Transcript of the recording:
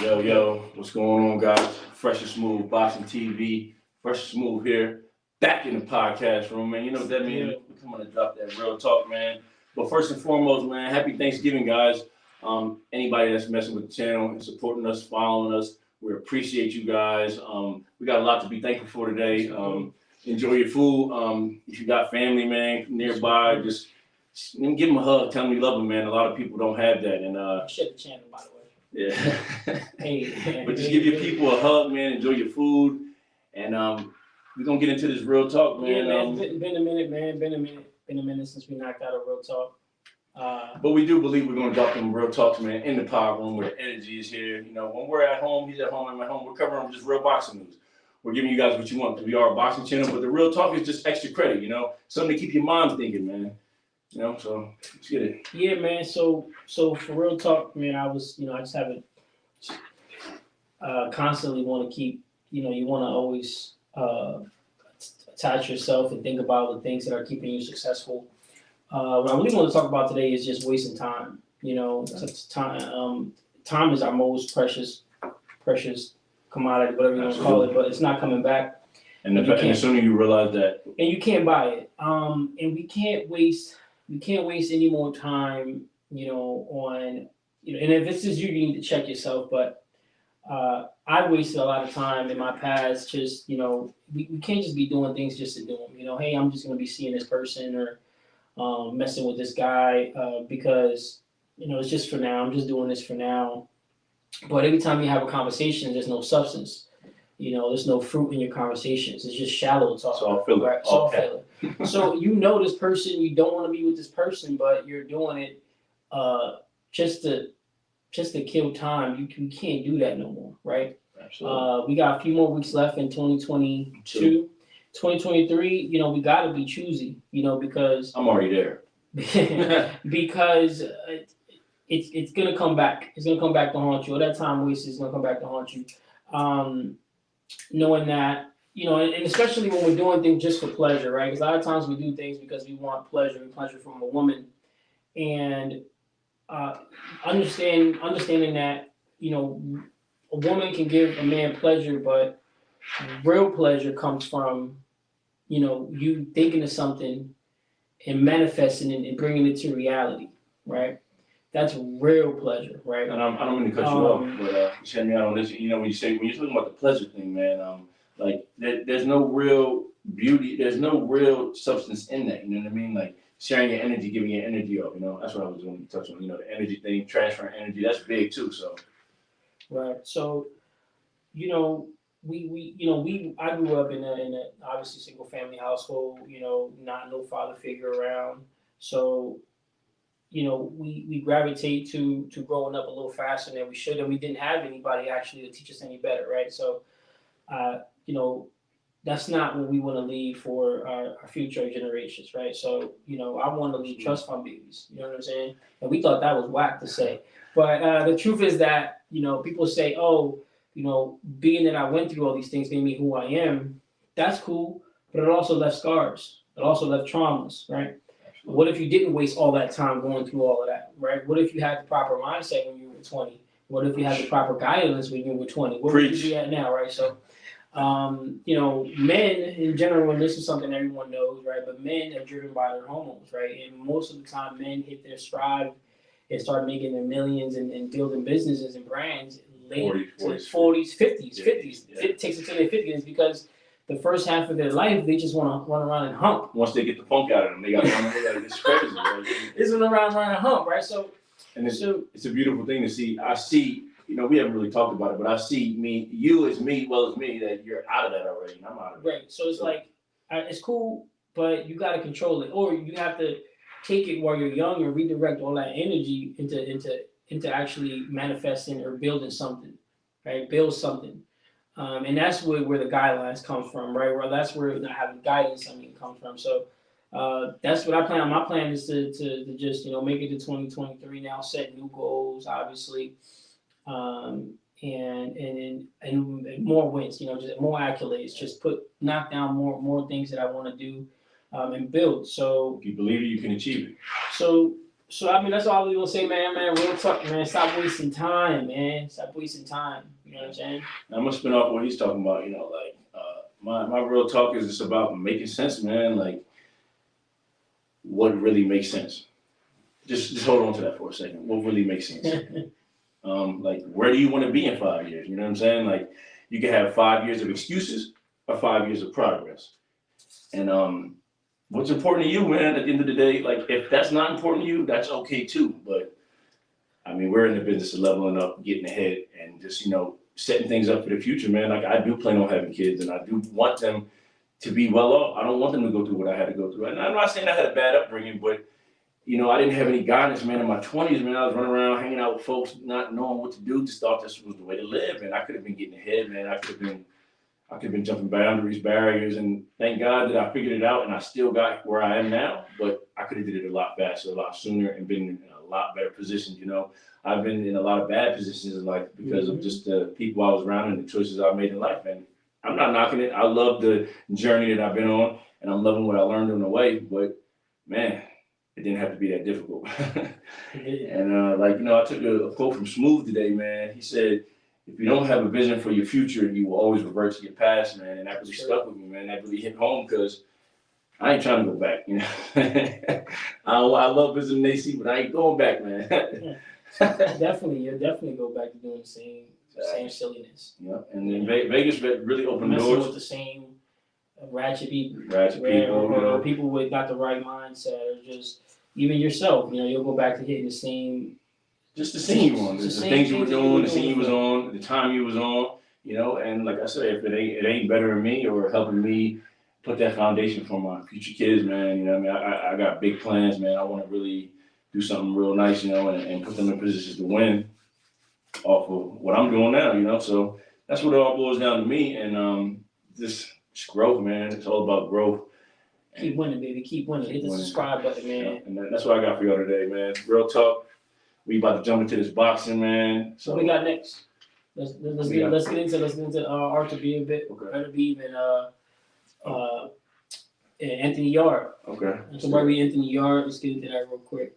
Yo, what's going on, guys? Fresh and Smoove, Boxing TV, Fresh and Smoove here, back in the podcast room, man. You know what that means? We're coming to drop that real talk, man. But first and foremost, man, happy Thanksgiving, guys. Anybody that's messing with the channel and supporting us, following us, we appreciate you guys. We got a lot to be thankful for today. Enjoy your food. If you got family, man, nearby, just give them a hug. Tell them you love them, man. A lot of people don't have that, and share the channel, by the way. Yeah. Hey, but just give your people a hug, man. Enjoy your food, and we're gonna get into this real talk, man. Yeah, man. Been a minute, man. Been a minute since we knocked out a real talk. But we do believe we're gonna drop them real talks, man, in the power room where the energy is here. You know, when we're at home, he's at home, I'm at home. We're covering just real boxing news. We're giving you guys what you want because we are a boxing channel. But the real talk is just extra credit, you know, something to keep your mind thinking, man. You know, so let's get it. Yeah, man. So for real talk, man, I just haven't constantly want to keep, you want to always attach yourself and think about the things that are keeping you successful. What I really want to talk about today is just wasting time. Time is our most precious commodity, whatever you want to call it, but it's not coming back. And the sooner you realize that, and you can't buy it. And we can't waste any more time, on, and if this is you need to check yourself. But I wasted a lot of time in my past. Just, we can't just be doing things just to do them. Hey, I'm just gonna be seeing this person or messing with this guy because it's just for now. I'm just doing this for now. But every time you have a conversation, there's no substance. There's no fruit in your conversations. It's just shallow talk. It's all filler. Right? It's all filler. So this person, you don't want to be with this person, but you're doing it just to kill time. You can't do that no more, right? Absolutely. We got a few more weeks left in 2022. 2023, we got to be choosy, because I'm already there. because it's gonna come back. It's gonna come back to haunt you. All that time wasted is gonna come back to haunt you. Knowing that, and especially when we're doing things just for pleasure, right? Because a lot of times we do things because we want pleasure from a woman, and understanding that, a woman can give a man pleasure, but real pleasure comes from, you thinking of something and manifesting it and bringing it to reality, right? That's real pleasure, right? And I don't mean to cut you off, but you hear me out on this. When you're talking about the pleasure thing, man, like there's no real beauty, there's no real substance in that. You know what I mean? Like sharing your energy, giving your energy up. That's what I was going to touch on. The energy thing, transferring energy, that's big too. So, right. So, I grew up in a obviously single family household. No father figure around. So, we gravitate to growing up a little faster than we should, and we didn't have anybody actually to teach us any better, right? So, that's not what we want to leave for our future generations, right? So, I want to leave trust fund babies, you know what I'm saying? And we thought that was whack to say. But the truth is that, people say, oh, being that I went through all these things made me who I am. That's cool, but it also left scars. It also left traumas, right? What if you didn't waste all that time going through all of that, right? What if you had the proper mindset when you were 20? What if you had the proper guidance when you were 20? Where would you be at now, right? So, men in general, and this is something everyone knows, right? But men are driven by their hormones, right? And most of the time, men hit their stride and start making their millions and building businesses and brands late 40s, 50s. Yeah. It takes it to their 50s because the first half of their life, they just want to run around and hump. Once they get the funk out of them, they got to run. It's crazy, right? It's run around and hump, right? So, it's a beautiful thing to see. I see, we haven't really talked about it, but I see you as well as me, that you're out of that already, and I'm out of it. Right. So it's like, it's cool, but you got to control it, or you have to take it while you're young and redirect all that energy into actually manifesting or building something, right? Build something. And that's where the guidelines come from, right? Well, that's where not having guidance, comes from. So that's what I plan. My plan is to just, make it to 2023 now, set new goals, obviously, and more wins, just more accolades, just knock down more things that I want to do and build. So if you believe it, you can achieve it. So So I mean, that's all we gonna say, man. Real talk, man. Stop wasting time, man. Stop wasting time. You know what I'm saying? I'm gonna spin off what he's talking about. You know, like my real talk is just about making sense, man. Like what really makes sense. Just hold on to that for a second. What really makes sense? Like where do you want to be in 5 years? You know what I'm saying? Like you can have 5 years of excuses or 5 years of progress. And what's important to you, man, at the end of the day, like if that's not important to you, that's okay too. But I mean, we're in the business of leveling up, getting ahead, and just, setting things up for the future, man. Like I do plan on having kids and I do want them to be well off. I don't want them to go through what I had to go through. And I'm not saying I had a bad upbringing, but I didn't have any guidance, man. In my 20s, man, I was running around hanging out with folks, not knowing what to do, just thought this was the way to live. And I could have been getting ahead, man. I could have been jumping boundaries, barriers, and thank God that I figured it out and I still got where I am now. But I could have did it a lot faster, a lot sooner, and been in a lot better positions. I've been in a lot of bad positions in life because of just the people I was around and the choices I made in life. And I'm not knocking it. I love the journey that I've been on, and I'm loving what I learned on the way. But man, it didn't have to be that difficult. And I took a quote from Smoove today, man. He said, if you don't have a vision for your future, you will always revert to your past, man. And that really stuck with me, man. That really hit home because I ain't trying to go back, I love visiting AC, but I ain't going back, man. Definitely, you'll definitely go back to doing the same silliness. Yeah, and then Vegas really opened Messing doors. with the same ratchet people. People. People with got the right mindset, or just even yourself. You'll go back to hitting the same. Just the scene you were on, the things you were doing, the scene you was on, the time you was on, and like I said, if it ain't bettering me or helping me put that foundation for my future kids, man, I got big plans, man. I want to really do something real nice, and put them in positions to win off of what I'm doing now, so that's what it all boils down to me, and just growth, man. It's all about growth. Keep winning, baby. Keep winning. Hit the subscribe button, man. Yeah, and that's what I got for y'all today, man. Real talk. We about to jump into this boxing, man. So what we got next? Let's get into Art to be a bit. Okay. Better be even Anthony Yard. Okay. So where we Anthony Yard? Let's get into that real quick.